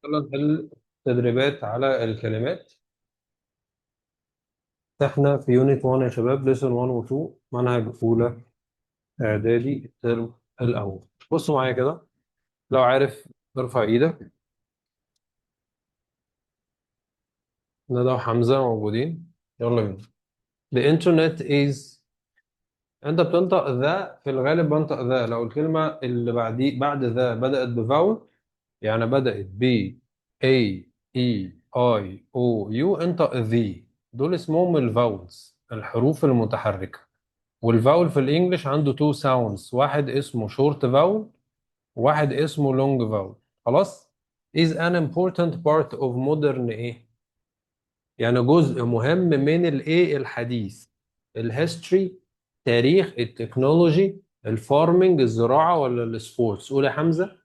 يلا نحل تدريبات على الكلمات. احنا في يونت 1 يا شباب، ليسون 1 و 2، منهج اولى اعدادي الترم الاول. بصوا معايا كده، لو عارف ارفع ايدك. ندى وحمزه موجودين، يلا بينا. The internet is، انت بتنطق ذا في الغالب، بنطق ذا لو الكلمه اللي بعد ذا بدات بفاول، يعني بدات ب A E I O U، انطق ذي. دول اسمهم الفاولز، الحروف المتحركه. والفاول في الانجليش عنده تو ساوندز، واحد اسمه شورت فاول، واحد اسمه لونج فاول. خلاص. is an important part of modern ايه، يعني جزء مهم من الايه الحديث. الهيستوري، تاريخ، التكنولوجي، الفارمنج الزراعة، ولا السبورتس؟ قول يا حمزة.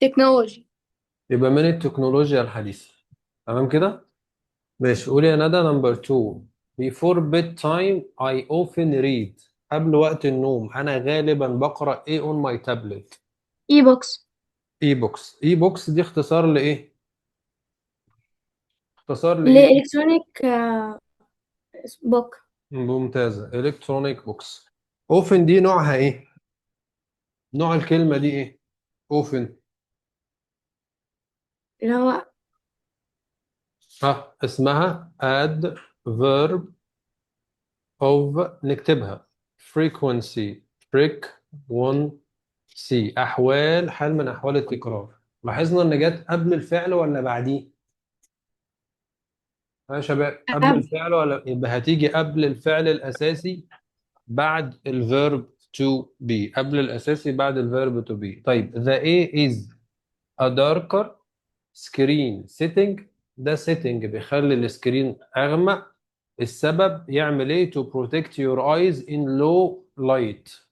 تكنولوجي. يبقى من التكنولوجيا الحديثة. تمام كده. ماشي، قول يا ندى نمبر 2. before bedtime I often read. قبل وقت النوم أنا غالبا بقرأ إيه on my tablet؟ اي بوكس. إي بوكس. إي بوكس دي اختصار لإيه؟ اختصار لإيه؟ الالكترونيك بوك. ممتازة، إلكترونيك بوكس. often دي نوعها إيه؟ نوع الكلمة دي إيه؟ often. اللي هو ها، اسمها adverb of، نكتبها frequency. frequency أحوال، حال من أحوال التكرار. لاحظنا إن جت قبل الفعل ولا بعديه؟ ها يا شباب، قبل قبل. الفعل ولا؟ يبقى هتيجي قبل الفعل الأساسي بعد الفيرب to be. قبل الأساسي بعد الفيرب to be. طيب the A is a darker screen setting. ده setting بيخلي السكرين أغمق. السبب يعمل ايه؟ to protect your eyes in low light.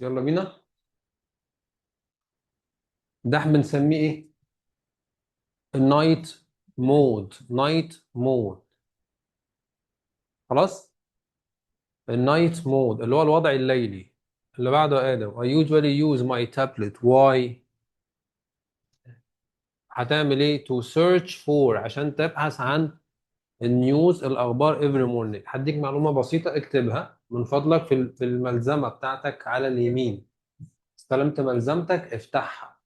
يلا بينا. ده احنا بنسميه ايه؟ النايت مود. نايت مود. خلاص. النايت مود اللي هو الوضع الليلي. اللي بعده يا ادم. I usually use my tablet. Why؟ هتعمل ايه؟ to search for، عشان تبحث عن النيوز، الاخبار every morning. هديك معلومه بسيطه اكتبها من فضلك في الملزمه بتاعتك على اليمين. استلمت ملزمتك افتحها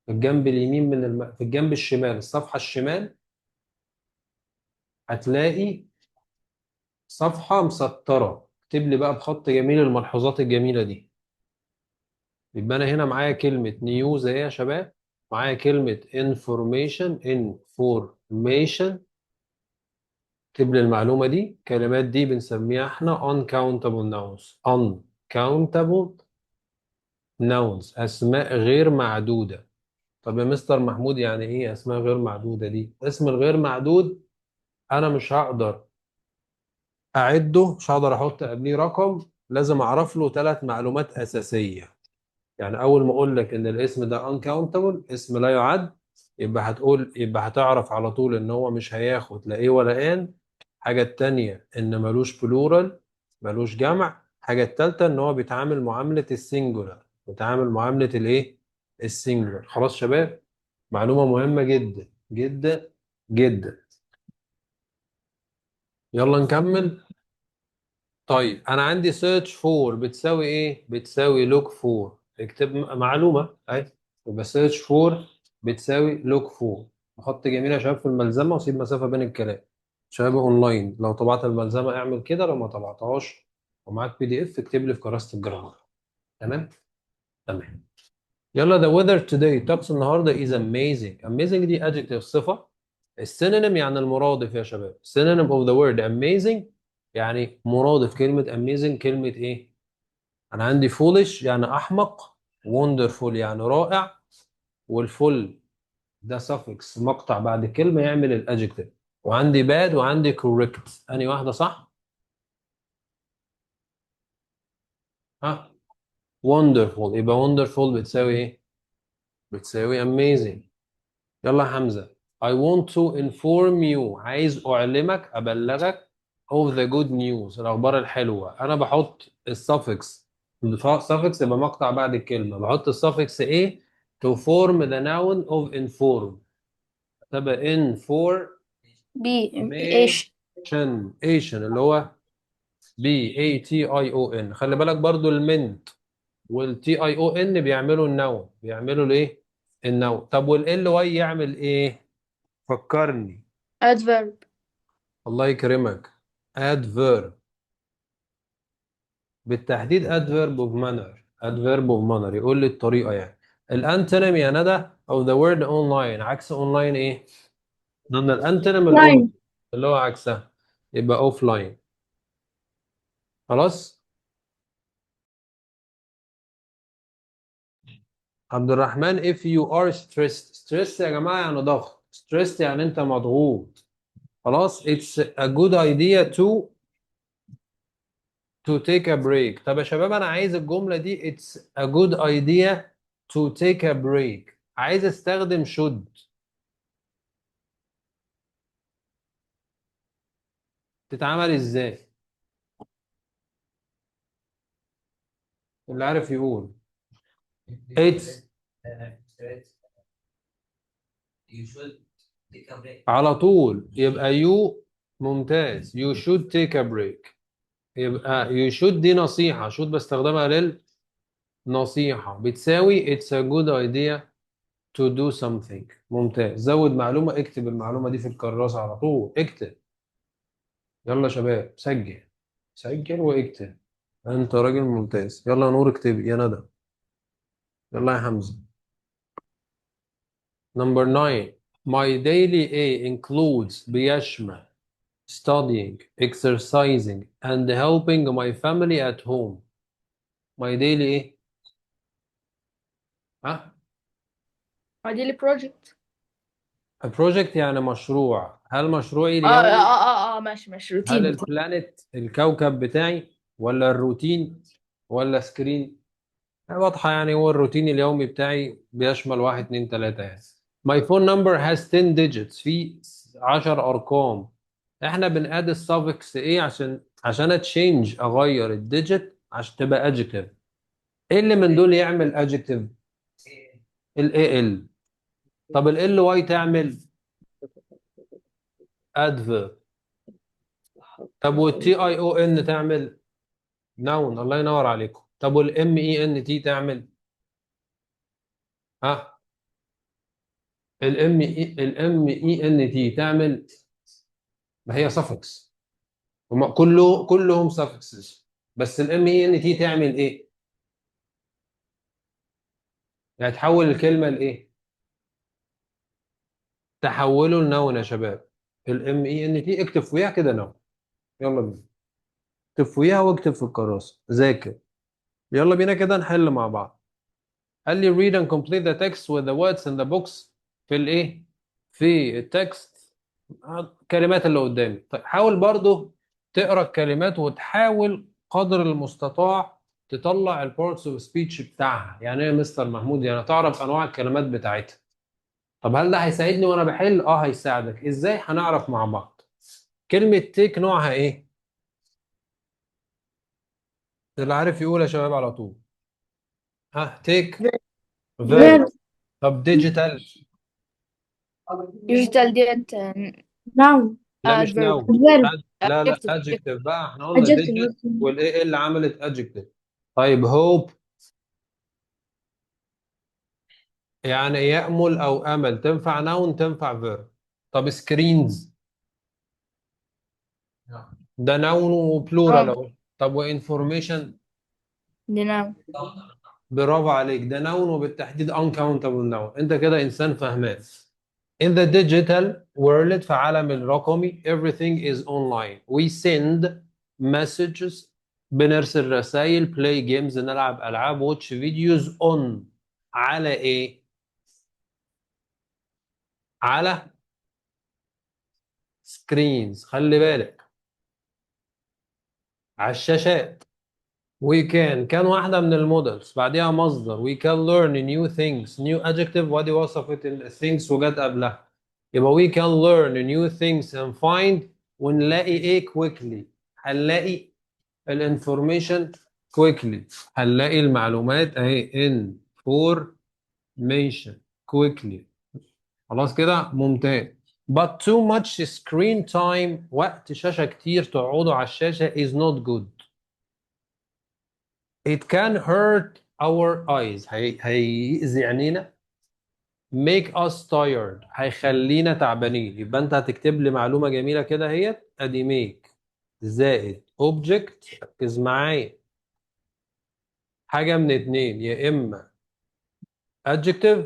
في الجنب اليمين في الجنب الشمال، الصفحه الشمال، هتلاقي صفحه مسطره. اكتب لي بقى بخط جميل الملحوظات الجميله دي. يبقى انا هنا معايا كلمه نيوز اهي يا شباب، معايا كلمه انفورميشن. انفورميشن. اكتب لي المعلومه دي. الكلمات دي بنسميها احنا uncountable nouns. uncountable nouns، اسماء غير معدوده. طب يا مستر محمود، يعني ايه اسماء غير معدوده دي؟ اسم الغير معدود انا مش هقدر اعده، مش هقدر احط قبليه رقم، لازم اعرف له ثلاث معلومات اساسيه. يعني اول ما اقول لك ان الاسم ده uncountable، اسم لا يعد، يبقى هتعرف على طول ان هو مش هياخد لا ايه ولا ان. حاجه التانية ان ملوش بلورال، ملوش جمع. حاجه التالتة ان هو بيتعامل معامله السنجولار، بيتعامل معامله الايه؟ السنجولار. خلاص شباب، معلومه مهمه جدا جدا جدا. يلا نكمل. طيب انا عندي search for بتساوي ايه؟ بتساوي look for. اكتب معلومه اهي. يبقى search for بتساوي look for. احط جميل يا شباب في الملزمه واسيب مسافه بين الكلام. شباب اونلاين، لو طبعت الملزمه اعمل كده، لو ما طبعتهاش ومعاك بي دي اف اكتب لي في كراسه الجرامر. تمام. تمام. يلا. the weather today، الطقس النهارده is amazing. amazing دي adjective، صفة. السينونيم يعني المرادف يا شباب. synonym of the word amazing يعني مرادف كلمة amazing كلمة ايه؟ أنا عندي foolish يعني أحمق. wonderful يعني رائع. والفل ده suffix مقطع بعد كلمة يعمل الادجective. وعندي bad وعندي correct. أنهي واحدة صح؟ ها؟ wonderful. يبقى wonderful بتساوي ايه؟ بتساوي amazing. يلا يا حمزة. I want to inform you، عايز أعلمك، أبلغك of the good news، الأخبار الحلوة. أنا بحط السفكس. السفكس يبقى مقطع بعد الكلمة، بحط السفكس إيه to form the noun of inform. تبقى إيش information اللي هو BATION. خلي بالك برضو المنت والTION بيعملوا النون، بيعملوا الايه؟ النون. طب والLY يعمل ايه؟ فكرني. adverb الله يكرمك. adverb، بالتحديد adverb of manner. adverb of manner يقول لي الطريقة يعني. الانتونيم يا ندى او the word online، عكس online ايه؟ ضمن الانتونيم الاوبوزيت line اللي هو عكسها، يبقى offline. خلاص. عبد الرحمن if you are stressed يا جماعة يعني ضغط. stressed يعني انت مضغوط. خلاص. it's a good idea to take a break. طب يا شباب انا عايز الجملة دي it's a good idea to take a break، عايز استخدم should. تتعمل ازاي؟ اللي عارف يقول. it's على طول يبقى you. ممتاز. you should take a break. يبقى you should دي نصيحة، should بستخدمها للنصيحة، بتساوي it's a good idea to do something. ممتاز. زود معلومة، اكتب المعلومة دي في الكراسة على طول، اكتب. يلا يا شباب سجل، سجل واكتب. انت راجل ممتاز. يلا يا نور اكتبي يا ندى. يلا يا حمزة. Number 9. My daily A includes بيشمل studying, exercising, and helping my family at home. My daily ايه؟ ها؟ daily project A project يعني مشروع. هل مشروعي اليومي؟ ماشي هل روتين البلانت الكوكب بتاعي، ولا الروتين، ولا سكرين؟ واضحة يعني. هو الروتين اليومي بتاعي بيشمل واحد اتنين تلاتة يعني. My phone number has 10 digits. في 10 أرقام. احنا بنقاد السافكس ايه عشان اتشينج اغير الديجيت عشان تبقى adjective. ايه اللي من دول يعمل adjective؟ ال AL. طب ال LY تعمل adverb. طب وال TION تعمل noun. الله ينور عليكم. طب وال MENT تعمل ها؟ ال MENT تعمل، ما هي suffix. هما كلهم suffixes. بس ال MENT تعمل ايه؟ يعني تحول الكلمة لايه؟ تحوله لنون يا شباب. ال MENT اكتب فوقيها كده نون. يلا بينا. اكتب فوقيها واكتب في الكراسة. ذاكر. يلا بينا كده نحل مع بعض. قال لي read and complete the text with the words in the box. في الايه؟ في التكست. الكلمات اللي قدامي. طيب حاول برضو تقرا الكلمات وتحاول قدر المستطاع تطلع البارتس اوف سبيتش بتاعها. يعني ايه يا مستر محمود؟ يعني تعرف انواع الكلمات بتاعتها. طب هل ده هيساعدني وانا بحل؟ هيساعدك. ازاي؟ هنعرف مع بعض. كلمة تيك نوعها ايه؟ اللي عارف يقول يا شباب على طول. ها تيك فيرب. verb طب ديجيتال؟ digital ديت noun لا مش adverb ناون. verb لا adjective ادجكتيف بقى. احنا قلنا ديجيت adjective والايه اللي عملت ادجكتيف. طيب هوب يعني يأمل او امل، تنفع ناون تنفع فيرب. طب سكرينز ده ناون وبلورال اه اهو. طب وانفورميشن؟ دي noun برافو عليك، ده نون وبالتحديد uncountable noun. انت كده انسان فهمان. In the digital world، في عالم الرقمي everything is online. We send messages، بنرسل رسائل، play games نلعب ألعاب، watch videos on، على ايه؟ على screens. خلي بالك، على الشاشات. We كان واحدة من المودلز بعديها مصدر. We can learn new things. new adjective ودي وصفت things وجت قبلها. يبقى we can learn new things and find، ونلاقي ايه quickly؟ هنلاقي الانفورميشن quickly. هنلاقي المعلومات اهي. information information quickly. خلاص كده ممتاز. but too much screen time وقت شاشة كتير تقعدوا على الشاشة is not good. it can hurt our eyes هيأذي عينينا. make us tired هيخلينا تعبانين. يبقى انت هتكتب لي معلومة جميلة كده اهيت، ادي make زائد object، ركز معايا، حاجة من اتنين، يا اما adjective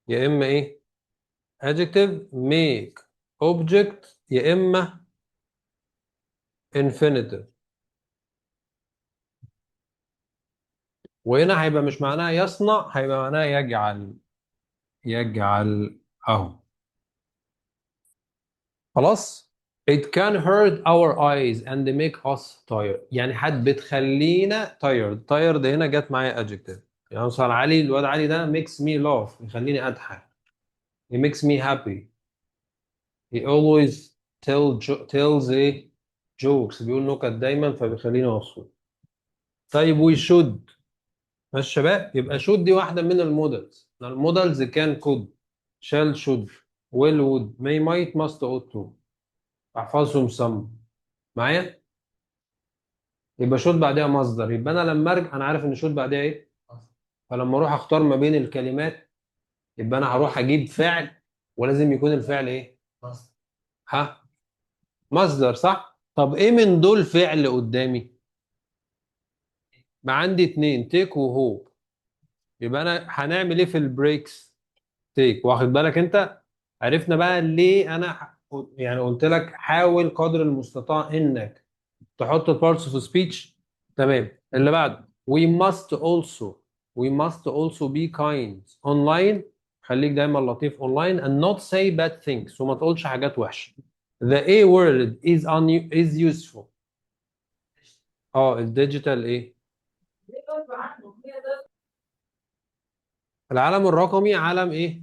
يا اما ايه adjective make object يا اما infinitive. وهنا هيبقى مش معناها يصنع، هيبقى معناها يجعل. يجعل اهو. خلاص. it can hurt our eyes and make us tired، يعني حد بتخلينا tired هنا جت معايا adjective. يعني مثلا علي، الواد علي ده makes me laugh، يخليني اضحك. he makes me happy. he always tells a jokes، بيقول نكت دايما فبيخليني مبسوط. طيب we should، ماشي شباب، يبقى should دي واحدة من المودلز. المودلز كان could shall should will would may might must ought to، احفظهم صم معايا. يبقى should بعدها مصدر، يبقى انا لما ارجع انا عارف ان should بعدها ايه، فلما اروح اختار ما بين الكلمات يبقى انا هروح اجيب فعل، ولازم يكون الفعل ايه؟ ها، مصدر صح. طب ايه من دول فعل قدامي؟ ما عندي اتنين، تيك وهو. يبقى انا هنعمل ايه في البريكس؟ تيك، واخد بالك انت. عرفنا بقى ليه انا يعني قلت لك حاول قدر المستطاع انك تحط parts of speech. تمام. اللي بعده we must also be kind online. خليك دايما لطيف online and not say bad things، وما تقولش حاجات وحشة. the A word is useful. الديجيتال ايه؟ العالم الرقمي عالم ايه؟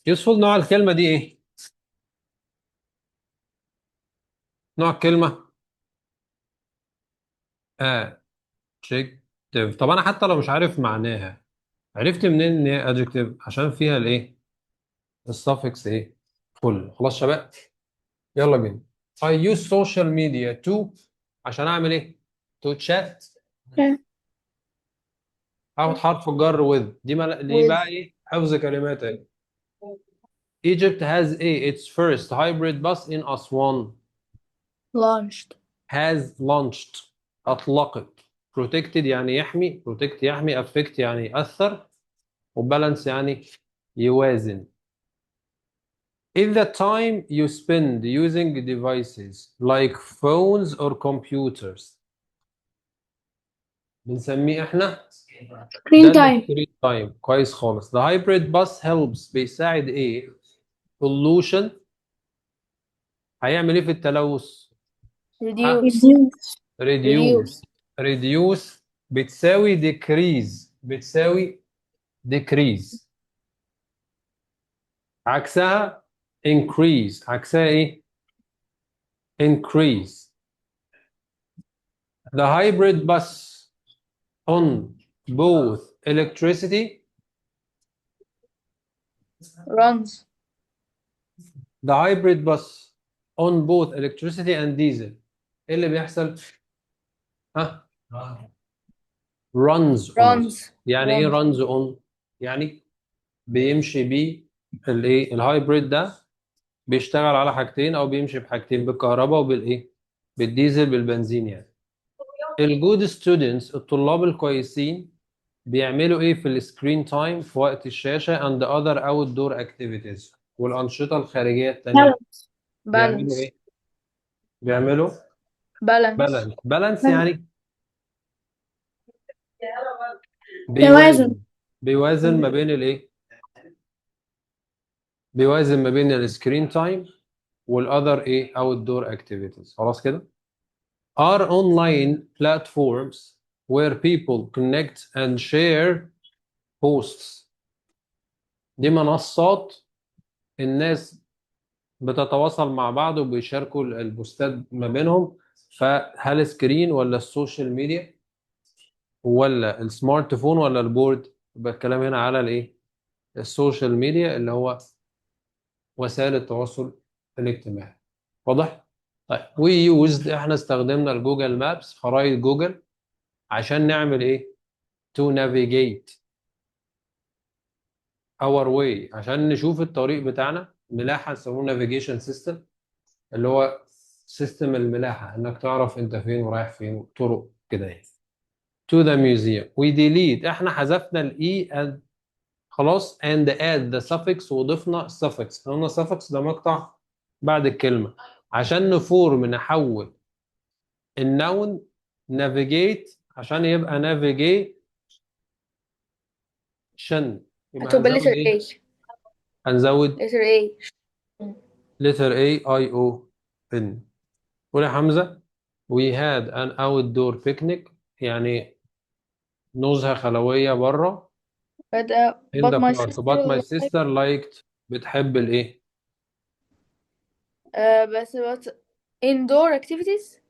useful نوع الكلمة دي ايه؟ نوع الكلمة adjective. طب انا حتى لو مش عارف معناها، عرفت منين ان هي adjective؟ عشان فيها الايه؟ السفكس ايه؟ فل. خلاص شباب، يلا بينا. I use social media to، عشان اعمل ايه؟ to chat. هاخد حرف الجر with، دي with بقى ايه؟ حفظ كلمات ايه. Egypt has its first hybrid bus in Aswan. launched has launched، اطلقت. protected يعني يحمي، protect يحمي، affect يعني يأثر، وبالانس يعني يوازن. In the time you spend using devices like phones or computers، بنسميه احنا ده screen time السكرين تايم. كويس خالص. The hybrid bus helps، بيساعد ايه؟ pollution، هيعمل ايه في التلوث؟ ها، reduce reduce. reduce reduce بتساوي decrease، بتساوي decrease. عكسها increase، عكسها ايه؟ increase. The hybrid bus on both electricity. runs The hybrid bus on both electricity and diesel. ايه اللي بيحصل؟ ها، runs on. runs يعني ايه runs runs on؟ يعني بيمشي بيه الايه الهايبريد ده، بيشتغل على حاجتين او بيمشي بحاجتين، بالكهرباء وبالايه، بالديزل، بالبنزين يعني. الجود ستودنتس، الطلاب الكويسين، بيعملوا ايه في السكرين تايم، في وقت الشاشة and other outdoor activities، والأنشطة الخارجية التانية بيعملوا balance ايه؟ بيعملوا balance بالانس يعني توازن بيوازن ما بين الايه؟ بيوازن ما بين السكرين تايم والاذر ايه اوت دور اكتيفيتيز. خلاص كده. are online platforms where people connect and share posts. دي منصات الناس بتتواصل مع بعض وبيشاركوا البوستات ما بينهم. فهل سكرين ولا السوشيال ميديا؟ ولا السمارت فون ولا البورد؟ يبقى الكلام هنا على الايه؟ السوشيال ميديا، اللي هو وسائل التواصل الاجتماعي. واضح؟ طيب احنا استخدمنا الجوجل مابس، خرائط جوجل، عشان نعمل ايه؟ to navigate our way، عشان نشوف الطريق بتاعنا. ملاحة يسموه navigation system، اللي هو سيستم الملاحة، انك تعرف انت فين ورايح فين، طرق كده يعني. to the museum we delete، احنا حذفنا الاي and خلاص and add the suffix، وضفنا suffix. قلنا suffix ده مقطع بعد الكلمة، عشان نفورم نحول النون navigate عشان يبقى navigation. يبقى هتبقى هنزود letter ايه؟ A. هنزود letter A. letter A I O N. قول يا حمزة. we had an outdoor picnic، يعني نزهة خلوية بره. in but the my park but my sister like sister liked، بتحب الايه؟ بس indoor activities.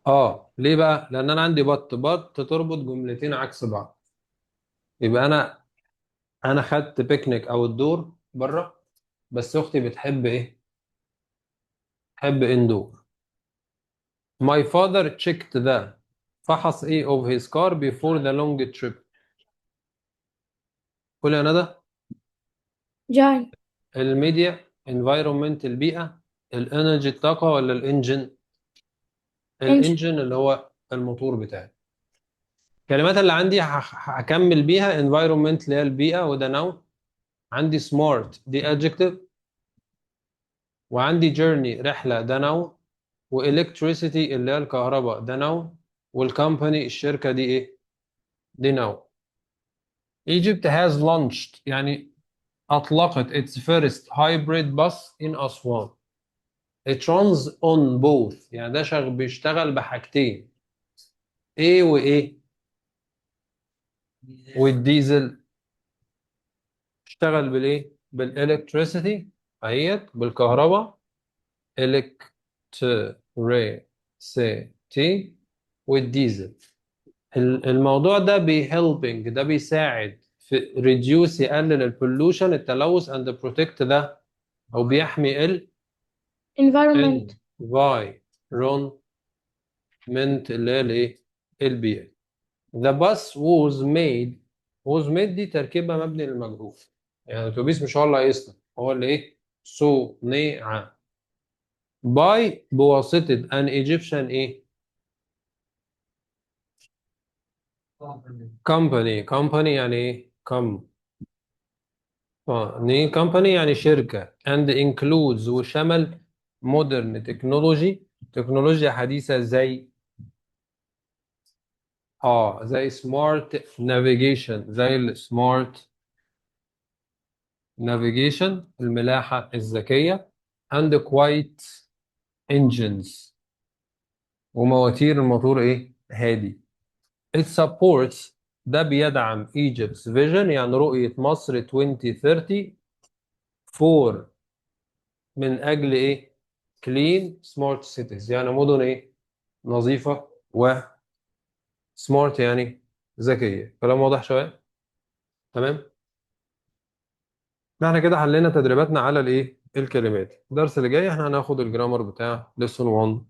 اه ليه بقى؟ لان انا عندي بط تربط جملتين عكس بعض. يبقى انا خدت بيكنيك او الدور بره، بس اختي بتحب ايه؟ تحب اندور. my father checked the، فحص ايه of his car before the long trip. قول يا ندى. جاي. الميديا، environment البيئة، الانرجي الطاقة، ولا الانجن؟ engine. الانجن اللي هو الموتور بتاعي. الكلمات اللي عندي هكمل بيها environment اللي هي البيئة وده noun. عندي smart دي adjective، وعندي journey رحلة ده noun، والكتريسيتي اللي هي الكهرباء ده noun، والكمباني الشركة دي ايه؟ دي noun. Egypt has launched يعني أطلقت its first hybrid bus in أسوان. It runs on both، يعني ده بيشتغل بحاجتين، ايه وايه؟ والديزل. اشتغل بالايه؟ بالالكتريسيتي اهيت، بالكهرباء، electricity، والديزل. الموضوع ده بيهلبنج، ده بيساعد في ريديوس، يقلل البولوشن التلوث اند بروتكت ده، او بيحمي environment. environment اللي هي الايه؟ البيئة. The bus was made، دي تركيبة مبني للمجهول، يعني الاتوبيس مش هو اللي هيصنع، هو اللي ايه؟ صنع. by بواسطة an Egyptian ايه؟ company يعني ايه؟ company يعني شركة and includes وشمل modern technology، تكنولوجيا حديثة زي زي smart navigation، زي السمارت navigation الملاحة الذكية، and quiet engines ومواتير الموتور ايه؟ هادي. It supports ده بيدعم Egypt's vision، يعني رؤية مصر 2030 for من أجل إيه؟ clean smart cities، يعني مدن إيه؟ نظيفة، و smart يعني ذكية. كلام واضح شوية؟ تمام؟ احنا كده حلينا تدريباتنا على الإيه؟ الكلمات. الدرس اللي جاي احنا هناخد الجرامر بتاع lesson 1.